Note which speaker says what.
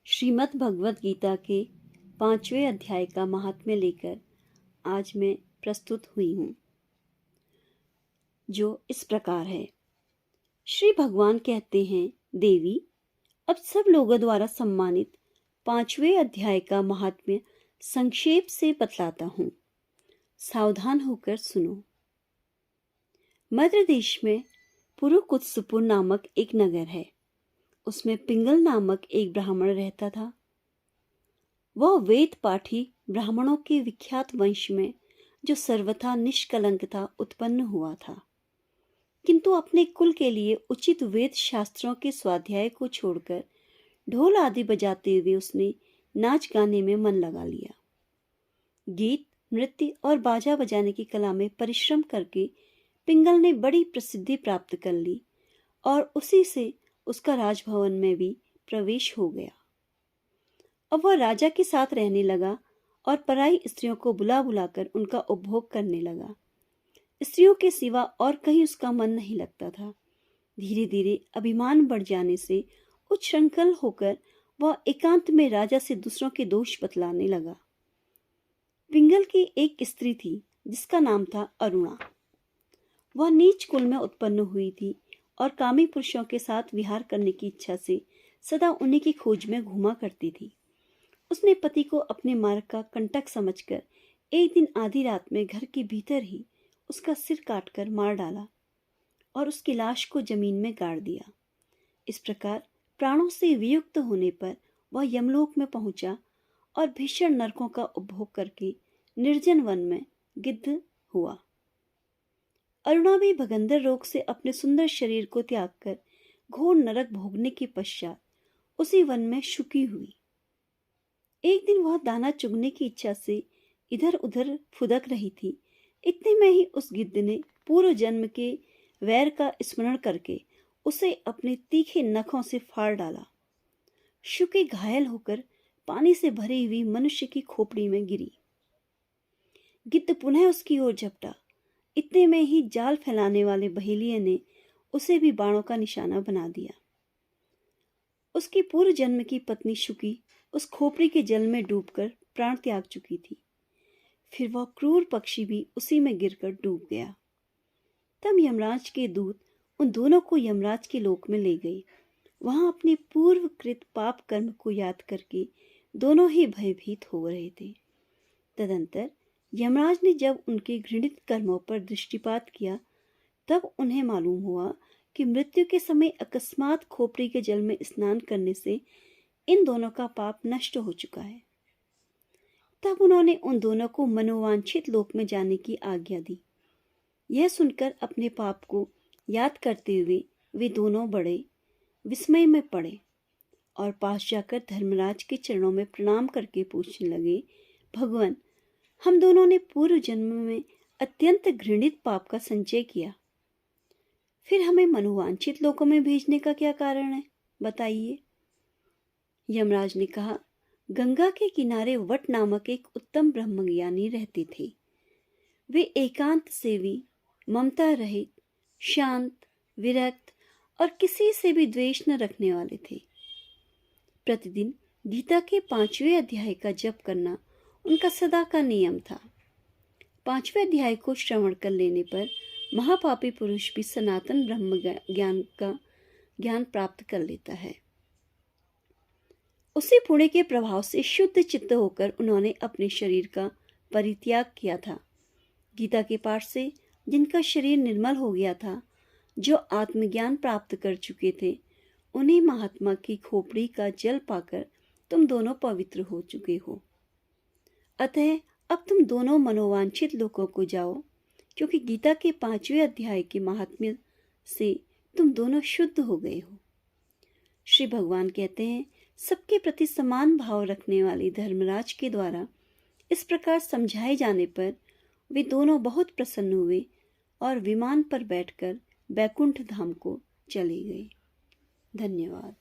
Speaker 1: श्रीमद् भगवत गीता के 5वें अध्याय का महात्म्य लेकर आज मैं प्रस्तुत हुई हूँ, जो इस प्रकार है। श्री भगवान कहते हैं, देवी, अब सब लोगों द्वारा सम्मानित 5वें अध्याय का महात्म्य संक्षेप से बतलाता हूँ। सावधान होकर सुनो। मध्य देश में पुरुकुत्सपुर नामक एक नगर है। उसमें पिंगल नामक एक ब्राह्मण रहता था। वह वेद पाठी ब्राह्मणों के विख्यात वंश में, जो सर्वथा निष्कलंक था, उत्पन्न हुआ था। किंतु अपने कुल के लिए उचित वेद शास्त्रों के स्वाध्याय को छोड़कर ढोल आदि बजाते हुए उसने नाच गाने में मन लगा लिया। गीत, नृत्य और बाजा बजाने की कला में परिश्रम करके पिंगल ने बड़ी प्रसिद्धि प्राप्त कर ली और उसी से उसका राजभवन में भी प्रवेश हो गया। अब वह राजा के साथ रहने लगा और पराई स्त्रियों को बुला बुलाकर उनका उपभोग करने लगा। स्त्रियों के सिवा और कहीं उसका मन नहीं लगता था। धीरे धीरे अभिमान बढ़ जाने से उच्छृंखल होकर वह एकांत में राजा से दूसरों के दोष बतलाने लगा। पिंगल की एक स्त्री थी जिसका नाम था अरुणा। वह नीच कुल में उत्पन्न हुई थी और कामी पुरुषों के साथ विहार करने की इच्छा से सदा उन्हीं की खोज में घूमा करती थी। उसने पति को अपने मार्ग का कंटक समझकर एक दिन आधी रात में घर के भीतर ही उसका सिर काटकर मार डाला और उसकी लाश को जमीन में गाड़ दिया। इस प्रकार प्राणों से वियुक्त होने पर वह यमलोक में पहुंचा और भीषण नरकों का उपभोग करके निर्जन वन में गिद्ध हुआ। अरुणा भी भगंदर रोग से अपने सुंदर शरीर को त्याग कर घोर नरक भोगने के पश्चात उसी वन में शुकी हुई। एक दिन वह दाना चुगने की इच्छा से इधर उधर फुदक रही थी। इतने में ही उस गिद्ध ने पूर्व जन्म के वैर का स्मरण करके उसे अपने तीखे नखों से फाड़ डाला। शुकी घायल होकर पानी से भरी हुई मनुष्य की खोपड़ी में गिरी। गिद्ध पुनः उसकी ओर झपटा। इतने में ही जाल फैलाने वाले बहेलिये ने उसे भी बाणों का निशाना बना दिया। उसकी पूर्व जन्म की पत्नी शुकी उस खोपड़ी के जल में डूबकर प्राण त्याग चुकी थी। फिर वह क्रूर पक्षी भी उसी में गिरकर डूब गया। तब यमराज के दूत उन दोनों को यमराज के लोक में ले गए। वहां अपने पूर्वकृत पाप कर्म को याद करके दोनों ही भयभीत हो रहे थे। तदंतर यमराज ने जब उनके घृणित कर्मों पर दृष्टिपात किया, तब उन्हें मालूम हुआ कि मृत्यु के समय अकस्मात खोपड़ी के जल में स्नान करने से इन दोनों का पाप नष्ट हो चुका है। तब उन्होंने उन दोनों को मनोवांछित लोक में जाने की आज्ञा दी। यह सुनकर अपने पाप को याद करते हुए वे दोनों बड़े विस्मय में पड़े और पास जाकर धर्मराज के चरणों में प्रणाम करके पूछने लगे, भगवान, हम दोनों ने पूर्व जन्म में अत्यंत घृणित पाप का संचय किया, फिर हमें मनोवांछित लोकों में भेजने का क्या कारण है, बताइए। यमराज ने कहा, गंगा के किनारे वट नामक एक उत्तम ब्रह्मज्ञानी रहते थे। वे एकांत सेवी, ममता रहित, शांत, विरक्त और किसी से भी द्वेष न रखने वाले थे। प्रतिदिन गीता के 5वें अध्याय का जप करना उनका सदा का नियम था। 5वें अध्याय को श्रवण कर लेने पर महापापी पुरुष भी सनातन ब्रह्म ज्ञान का ज्ञान प्राप्त कर लेता है। उसी पुण्य के प्रभाव से शुद्ध चित्त होकर उन्होंने अपने शरीर का परित्याग किया था। गीता के पाठ से जिनका शरीर निर्मल हो गया था, जो आत्मज्ञान प्राप्त कर चुके थे, उन्हीं महात्मा की खोपड़ी का जल पाकर तुम दोनों पवित्र हो चुके हो। अतः अब तुम दोनों मनोवांछित लोकों को जाओ, क्योंकि गीता के 5वें अध्याय के महात्म्य से तुम दोनों शुद्ध हो गए हो। श्री भगवान कहते हैं, सबके प्रति समान भाव रखने वाले धर्मराज के द्वारा इस प्रकार समझाए जाने पर वे दोनों बहुत प्रसन्न हुए और विमान पर बैठकर बैकुंठ धाम को चले गए। धन्यवाद।